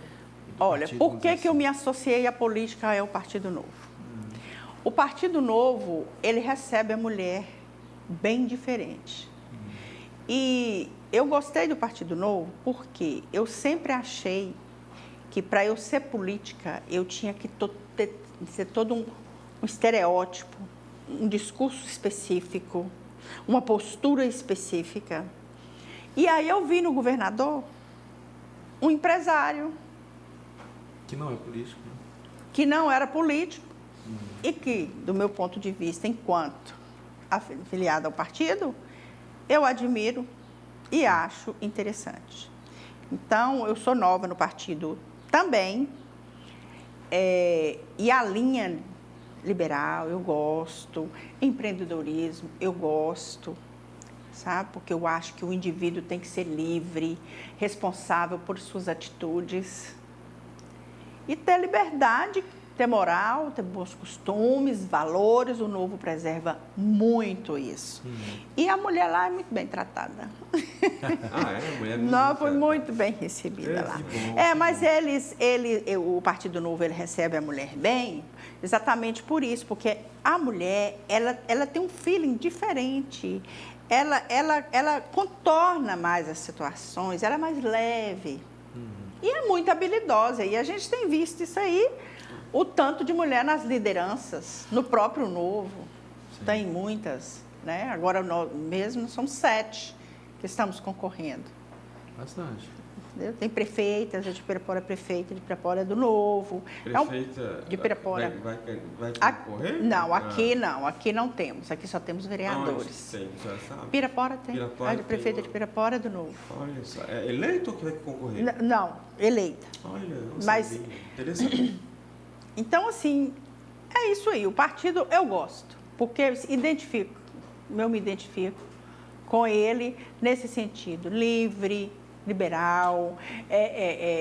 E do Olha, partido, por vamos que dizer eu assim. me associei à política ao Partido Novo? O Partido Novo, ele recebe a mulher bem diferente. E eu gostei do Partido Novo porque eu sempre achei que para eu ser política, eu tinha que ser todo um estereótipo, um discurso específico, uma postura específica. E aí eu vi no governador um empresário Que não é político. Né? que não era político e que, do meu ponto de vista, enquanto afiliado ao partido, eu admiro e acho interessante. Então, eu sou nova no partido também, e a linha liberal eu gosto, empreendedorismo eu gosto, sabe? Porque eu acho que o indivíduo tem que ser livre, responsável por suas atitudes e ter liberdade ter moral, ter bons costumes, valores. O Novo preserva muito isso. E a mulher lá é muito bem tratada. A mulher Não, foi muito bem recebida lá. Mas o Partido Novo, ele recebe a mulher bem exatamente por isso, porque a mulher, ela tem um feeling diferente. Ela contorna mais as situações, ela é mais leve. E é muito habilidosa. E a gente tem visto isso aí, o tanto de mulher nas lideranças, no próprio Novo. Sim. Tem muitas, né? Agora nós mesmo somos 7 que estamos concorrendo. Bastante. Entendeu? Tem prefeitas, a de Pirapora é prefeita, de Pirapora é do Novo. Prefeita de Pirapora. Vai concorrer? Não, aqui não temos. Aqui só temos vereadores. Tem, já sabe. Pirapora tem. A de prefeita de Pirapora é do Novo. Olha só. É eleito ou que vai concorrer? Não, eleita. Olha, não Mas sabia. Interessante. Então, assim, é isso aí. O partido eu gosto, porque eu me identifico com ele nesse sentido, livre, liberal,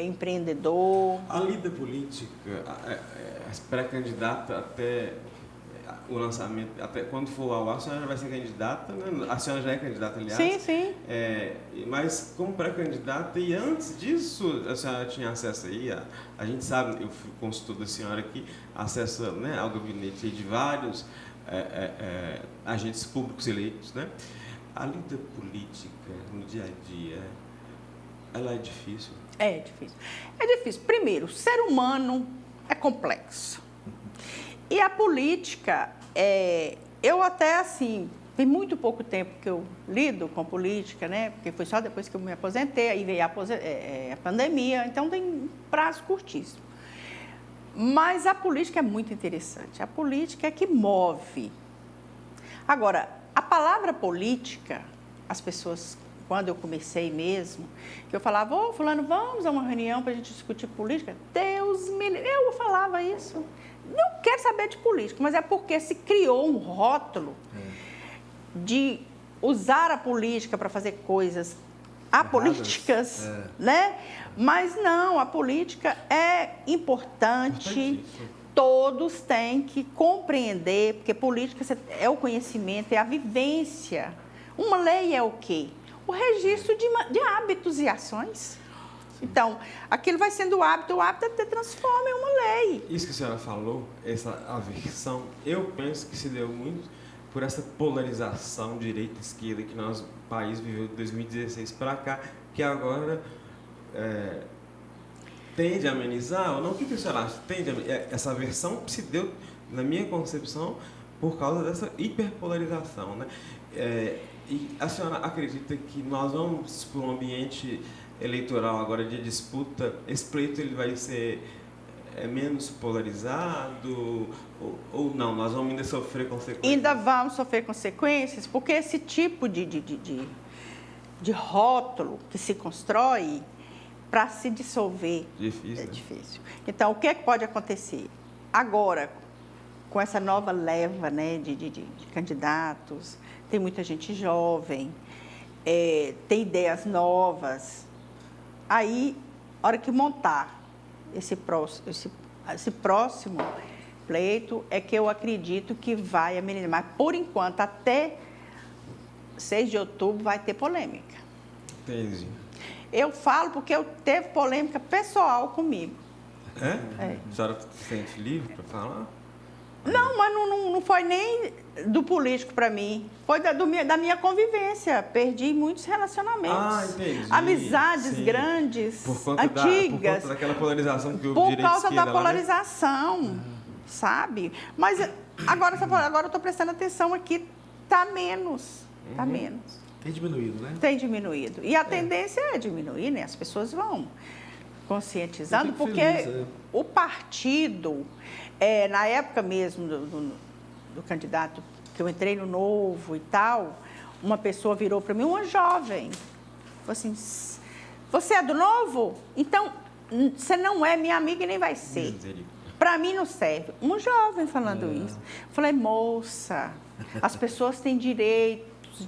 empreendedor. A lida política, pré-candidata até o lançamento, até quando for ao ar, a senhora vai ser candidata, né? A senhora já é candidata, aliás. Sim, sim. Mas como pré-candidata, e antes disso, a senhora tinha acesso aí, a gente sabe, eu fui consultor da senhora aqui, acesso, né, ao gabinete de vários agentes públicos eleitos, né? A lida política no dia a dia, ela é difícil? É difícil. É difícil. Primeiro, o ser humano é complexo. E a política, eu até assim, tem muito pouco tempo que eu lido com política, né? Porque foi só depois que eu me aposentei, aí veio a pandemia, então tem um prazo curtíssimo. Mas a política é muito interessante. A política é que move. Agora, a palavra política, as pessoas, quando eu comecei mesmo, que eu falava, fulano, vamos a uma reunião para a gente discutir política? Deus me livre. Eu falava isso. Não quero saber de política, mas é porque se criou um rótulo de usar a política para fazer coisas apolíticas, né? Mas não, a política é importante. Todos têm que compreender, porque política é o conhecimento, é a vivência. Uma lei é o quê? O registro de hábitos e ações. Então, aquilo vai sendo o hábito até transforma em uma lei. Isso que a senhora falou, essa aversão, eu penso que se deu muito por essa polarização direita-esquerda que nosso país viveu de 2016 para cá, que agora tende a amenizar ou não? O que a senhora acha? Essa aversão se deu, na minha concepção, por causa dessa hiperpolarização, né? E a senhora acredita que nós vamos para um ambiente eleitoral agora de disputa, esse pleito ele vai ser menos polarizado ou não? Nós vamos ainda sofrer consequências? Ainda vamos sofrer consequências, porque esse tipo de rótulo que se constrói para se dissolver difícil, é difícil. Então, o que é que pode acontecer? Agora, com essa nova leva, né, de candidatos, tem muita gente jovem, tem ideias novas. Aí, a hora que montar esse próximo pleito, é que eu acredito que vai amenizar. Mas, por enquanto, até 6 de outubro vai ter polêmica. Entendi. Eu falo porque teve polêmica pessoal comigo. A senhora se sente livre para falar? Não, mas não foi nem do político para mim. Foi da minha convivência. Perdi muitos relacionamentos. Entendi. Amizades grandes, antigas. Por conta daquela polarização que houve por direita e causa esquerda da polarização, sabe? Mas agora eu estou prestando atenção aqui, está menos. Está menos. Tem diminuído, né? Tem diminuído. E a tendência é diminuir, né? As pessoas vão conscientizando, porque o partido, na época mesmo do candidato, que eu entrei no Novo e tal, uma pessoa virou para mim, uma jovem, falou assim, você é do Novo? Então, você não é minha amiga e nem vai ser. Para mim não serve. Um jovem falando isso. Falei, moça, as pessoas têm direitos,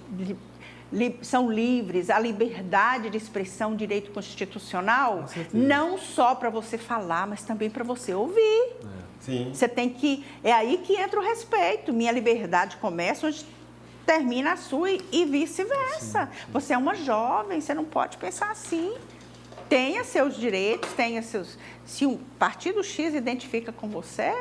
são livres, a liberdade de expressão, direito constitucional, não só para você falar, mas também para você ouvir. Sim. Você tem que... É aí que entra o respeito. Minha liberdade começa onde termina a sua e vice-versa. Você é uma jovem, você não pode pensar assim. Tenha seus direitos, tenha seus... Se um partido X identifica com você,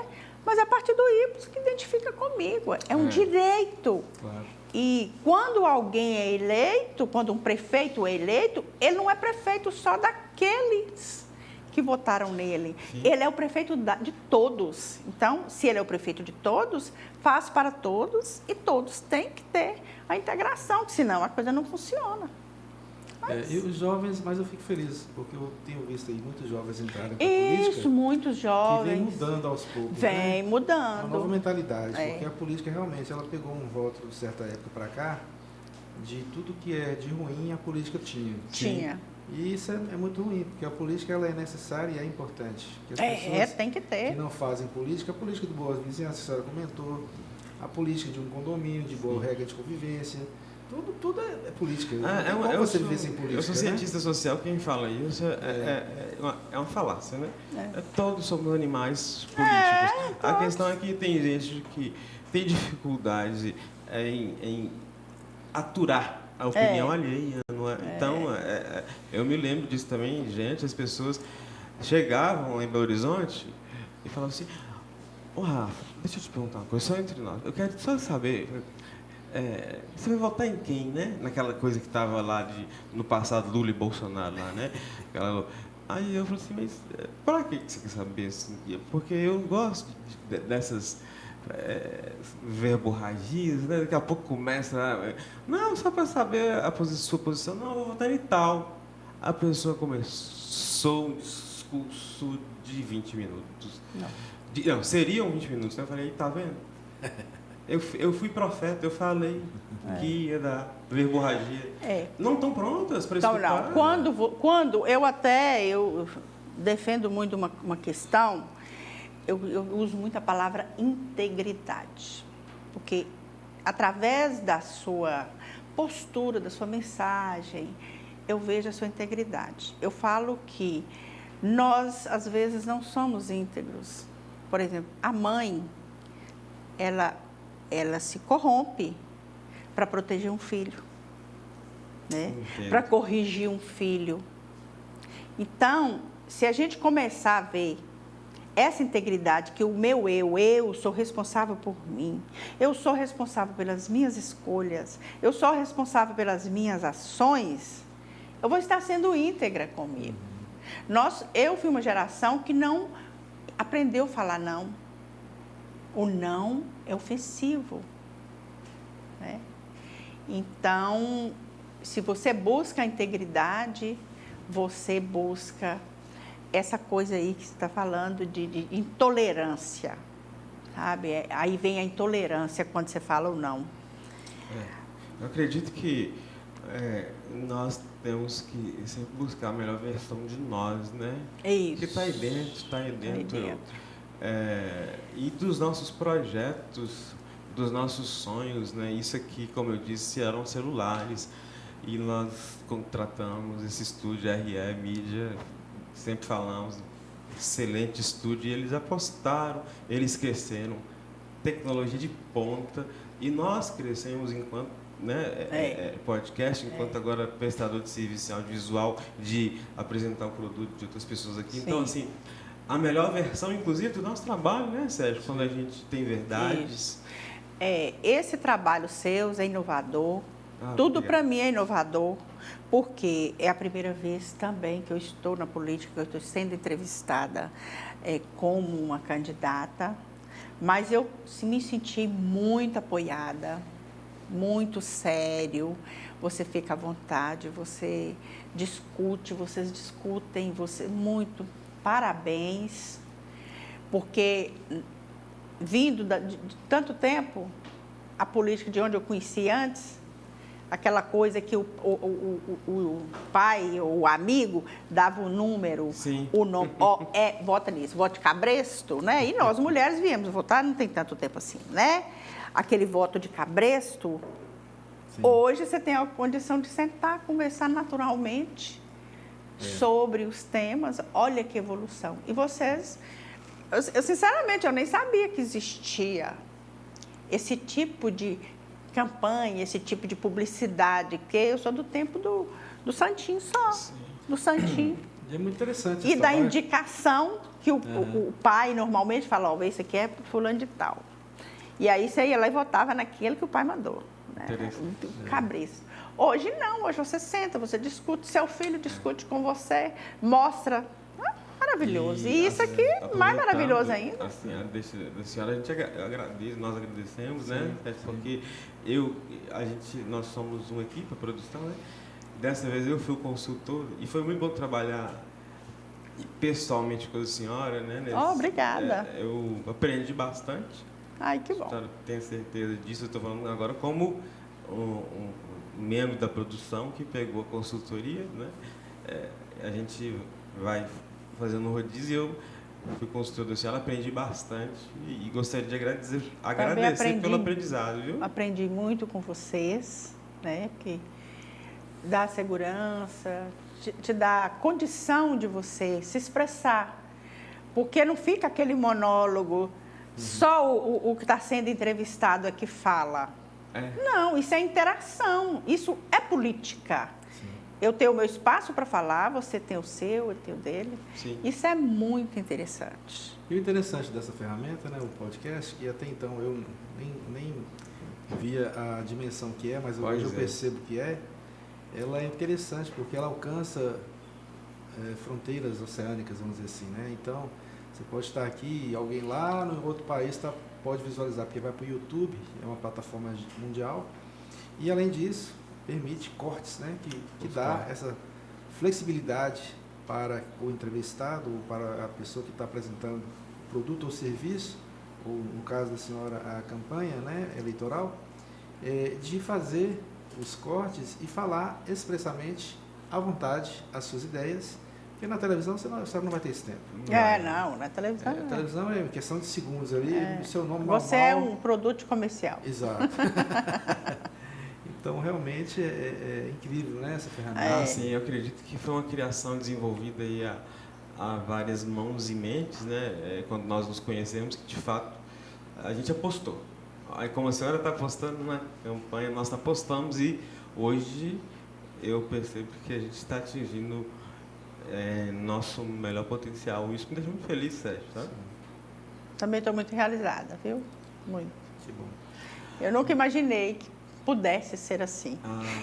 mas é partido Y que identifica comigo. É um direito. Claro. E quando alguém é eleito, quando um prefeito é eleito, ele não é prefeito só daqueles que votaram nele. Sim. Ele é o prefeito de todos. Então, se ele é o prefeito de todos, faz para todos e todos têm que ter a integração, senão a coisa não funciona. E os jovens, mas eu fico feliz, porque eu tenho visto aí muitos jovens entrarem para a Isso, política. muitos jovens. Que vem mudando aos poucos. Vem Uma mudando. nova mentalidade, É. porque a política realmente ela pegou um voto de certa época para cá, de tudo que é de ruim a política tinha. Tinha. E isso é muito ruim, porque a política ela é necessária e é importante. Que as pessoas Tem que ter. que não fazem política, a política do Boas Vizinhanças, a senhora comentou, a política de um condomínio, de boa regra de convivência, tudo é política. Você viver sem política, eu sou né? cientista social, quem fala isso é uma falácia, né? Todos somos animais políticos. A questão é que tem gente que tem dificuldade em aturar a opinião alheia. Não é? Então, eu me lembro disso também, gente, as pessoas chegavam em Belo Horizonte e falavam assim, ô Rafa, deixa eu te perguntar uma coisa, só entre nós, eu quero só saber, você vai votar em quem, né? Naquela coisa que estava lá no passado, Lula e Bolsonaro lá, né? Aí eu falei assim, mas para que você quer saber assim? Porque eu gosto dessas verborragias, né? Daqui a pouco começa, não, só para saber sua posição, não, eu vou votar em tal. A pessoa começou um discurso de 20 minutos. Não, seriam 20 minutos, né? Eu falei, tá vendo? Eu fui profeta, eu falei que ia dar verborragia. Não estão prontas para escutar? Não. Quando eu defendo muito uma questão, eu uso muito a palavra integridade. Porque através da sua postura, da sua mensagem, eu vejo a sua integridade. Eu falo que nós, às vezes, não somos íntegros. Por exemplo, a mãe, ela se corrompe para proteger um filho, né? Para corrigir um filho. Então, se a gente começar a ver essa integridade, que o meu eu sou responsável por mim, eu sou responsável pelas minhas escolhas, eu sou responsável pelas minhas ações, eu vou estar sendo íntegra comigo. Eu fui uma geração que não aprendeu a falar não. O não é ofensivo, né? Então, se você busca a integridade, você busca essa coisa aí que você está falando de intolerância, sabe? Aí vem a intolerância quando você fala o não. Eu acredito que nós temos que sempre buscar a melhor versão de nós, né? É isso. Que está aí dentro. E dos nossos projetos, dos nossos sonhos, né? Isso aqui, como eu disse, eram celulares e nós contratamos esse estúdio RE Mídia, sempre falamos, excelente estúdio, e eles apostaram, eles cresceram, tecnologia de ponta, e nós crescemos enquanto podcast, enquanto agora prestador de serviço audiovisual, de apresentar o produto de outras pessoas aqui. Sim. Então, assim, a melhor versão, inclusive, do nosso trabalho, né, Sérgio? Quando a gente tem verdades. Esse trabalho seu é inovador. Tudo para mim é inovador, porque é a primeira vez também que eu estou na política, que eu estou sendo entrevistada como uma candidata, mas eu me senti muito apoiada, muito sério. Você fica à vontade, você discute, vocês discutem, muito parabéns, porque vindo de tanto tempo, a política de onde eu conheci antes, aquela coisa que o pai ou o amigo dava o número, Sim. o nome, vota nisso, vote cabresto, né? E nós, mulheres, viemos votar, não tem tanto tempo assim, né? Aquele voto de cabresto. Sim. Hoje você tem a condição de sentar, conversar naturalmente sobre os temas. Olha que evolução. E vocês Sinceramente, eu nem sabia que existia esse tipo de campanha, esse tipo de publicidade, porque eu sou do tempo do Santinho só, Sim. do Santinho. E é muito interessante E esse da trabalho. indicação que o pai normalmente fala, ó, esse aqui é pro fulano de tal. E aí você ia lá e votava naquele que o pai mandou. Né? Interessante. Cabresto. Hoje não, hoje você senta, você discute, seu filho discute com você, mostra. Maravilhoso. E isso aqui, mais maravilhoso ainda. Assim, da senhora, a gente agradece, nós agradecemos, né? Sim, Porque nós somos uma equipe, a produção, né? Dessa vez eu fui o consultor e foi muito bom trabalhar pessoalmente com a senhora, né? Obrigada. Eu aprendi bastante. Ai, que bom. Tenho certeza disso. Eu estou falando agora como um membro da produção que pegou a consultoria, né? A gente vai fazendo um rodízio e eu fui consultor da senhora, aprendi bastante e gostaria de agradecer pelo aprendizado, viu? Aprendi muito com vocês, né? Que dá segurança, te dá condição de você se expressar, porque não fica aquele monólogo, só o que está sendo entrevistado é que fala. Não, isso é interação, isso é política. Sim. Eu tenho o meu espaço para falar, você tem o seu, eu tenho o dele. Sim. Isso é muito interessante. E o interessante dessa ferramenta, né, o podcast, que até então eu nem via a dimensão que é, mas hoje eu percebo que ela é interessante porque ela alcança fronteiras oceânicas, vamos dizer assim, né? Então, você pode estar aqui e alguém lá no outro país pode visualizar, porque vai para o YouTube, é uma plataforma mundial, e além disso, permite cortes, né? Que dá essa flexibilidade para o entrevistado, ou para a pessoa que está apresentando o produto ou serviço, ou no caso da senhora, a campanha, né, eleitoral, de fazer os cortes e falar expressamente à vontade as suas ideias, porque na televisão você não vai ter esse tempo. Não, na televisão A televisão é questão de segundos ali, o seu nome você normal. é um produto comercial. Exato. Então, realmente, é incrível, né, essa ferramenta. Sim, eu acredito que foi uma criação desenvolvida aí a várias mãos e mentes, né? Quando nós nos conhecemos, que de fato a gente apostou. Aí, como a senhora está apostando na campanha, nós apostamos e hoje eu percebo que a gente está atingindo nosso melhor potencial. Isso me deixa muito feliz, Sérgio, tá? Também estou muito realizada, viu? Muito. Que bom. Eu nunca imaginei que pudesse ser assim.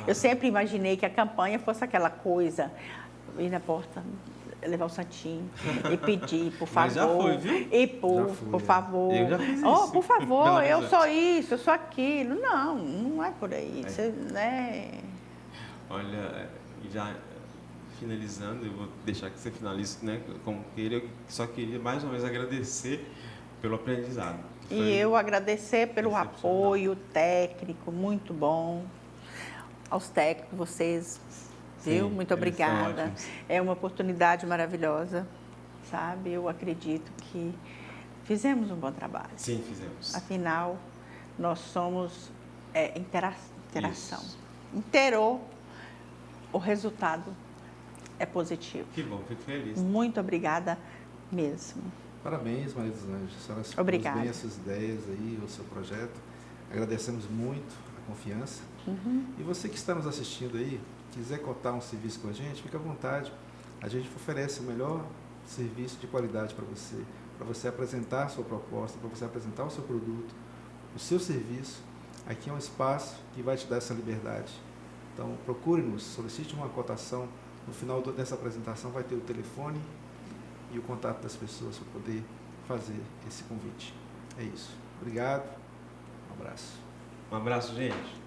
Eu sempre imaginei que a campanha fosse aquela coisa, ir na porta, levar o santinho e pedir, por favor. Mas já foi, viu? E por favor. Eu já fiz isso. Oh, por favor, eu Horizonte. sou isso, eu sou aquilo. Não é por aí. Você, né? Olha, já finalizando, eu vou deixar que você finalize, né, como queira. Eu só queria mais uma vez agradecer pelo aprendizado. E eu agradecer pelo excepcional. apoio técnico, muito bom. Aos técnicos, vocês, viu? Sim, Muito eles são obrigada. ótimos. É uma oportunidade maravilhosa, sabe? Eu acredito que fizemos um bom trabalho. Sim, fizemos. Afinal, nós somos interação. Isso. Inteirou, o resultado é positivo. Que bom, fico feliz. Muito obrigada mesmo. Parabéns, Maria dos Anjos. A senhora expôs Obrigada. bem as suas ideias aí, o seu projeto. Agradecemos muito a confiança. E você que está nos assistindo aí, quiser cotar um serviço com a gente, fique à vontade. A gente oferece o melhor serviço de qualidade para você apresentar a sua proposta, para você apresentar o seu produto, o seu serviço. Aqui é um espaço que vai te dar essa liberdade. Então, procure-nos, solicite uma cotação. No final dessa apresentação vai ter o telefone e o contato das pessoas para poder fazer esse convite. É isso. Obrigado. Um abraço. Um abraço, gente.